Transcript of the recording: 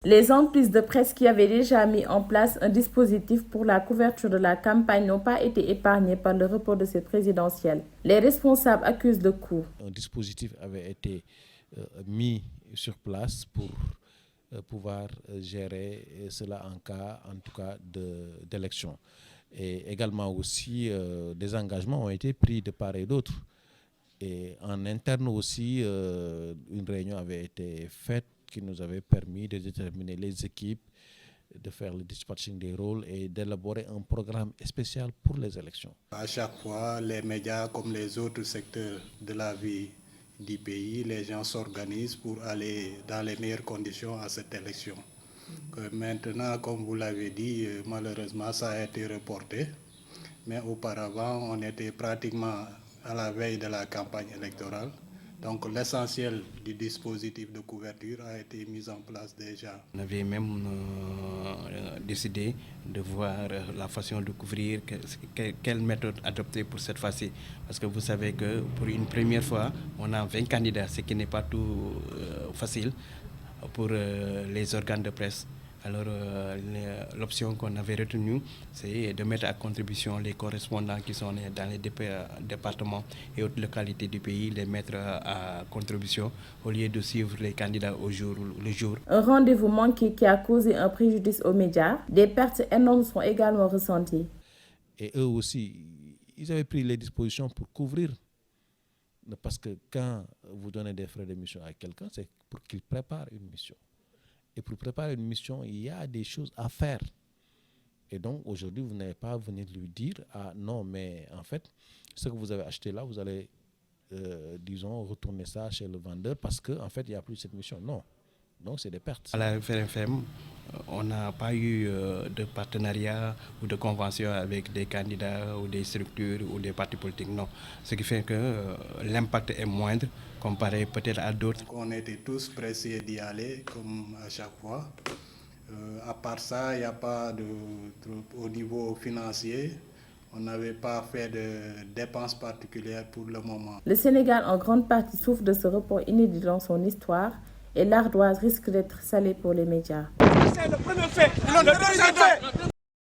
Les entreprises de presse qui avaient déjà mis en place un dispositif pour la couverture de la campagne n'ont pas été épargnées par le report de cette présidentielle. Les responsables accusent le coup. Un dispositif avait été mis sur place pour pouvoir gérer cela en cas, en tout cas, d'élection. Et également aussi, des engagements ont été pris de part et d'autre. Et en interne aussi, une réunion avait été faite qui nous avait permis de déterminer les équipes, de faire le dispatching des rôles et d'élaborer un programme spécial pour les élections. À chaque fois, les médias comme les autres secteurs de la vie du pays, les gens s'organisent pour aller dans les meilleures conditions à cette élection. Maintenant, comme vous l'avez dit, malheureusement, ça a été reporté. Mais auparavant, on était pratiquement à la veille de la campagne électorale. Donc l'essentiel du dispositif de couverture a été mis en place déjà. On avait même décidé de voir la façon de couvrir, quelle méthode adopter pour cette fois-ci. Parce que vous savez que pour une première fois, on a 20 candidats, ce qui n'est pas tout facile pour les organes de presse. Alors l'option qu'on avait retenue, c'est de mettre à contribution les correspondants qui sont dans les départements et autres localités du pays, les mettre à contribution au lieu de suivre les candidats au jour le jour. Un rendez-vous manqué qui a causé un préjudice aux médias. Des pertes énormes sont également ressenties. Et eux aussi, ils avaient pris les dispositions pour couvrir. Parce que quand vous donnez des frais de mission à quelqu'un, c'est pour qu'il prépare une mission. Et pour préparer une mission, il y a des choses à faire. Et donc, aujourd'hui, vous n'allez pas venir lui dire « Ah non, mais en fait, ce que vous avez acheté là, vous allez, disons, retourner ça chez le vendeur parce qu'en fait, il n'y a plus cette mission. » Non. Donc, c'est des pertes. À la FRFM, on n'a pas eu de partenariat ou de convention avec des candidats ou des structures ou des partis politiques. Non. Ce qui fait que l'impact est moindre comparé peut-être à d'autres. On était tous pressés d'y aller, comme à chaque fois. À part ça, il n'y a pas de... Au niveau financier, on n'avait pas fait de dépenses particulières pour le moment. Le Sénégal, en grande partie, souffre de ce report inédit dans son histoire. Et l'ardoise risque d'être salée pour les médias. C'est le premier fait.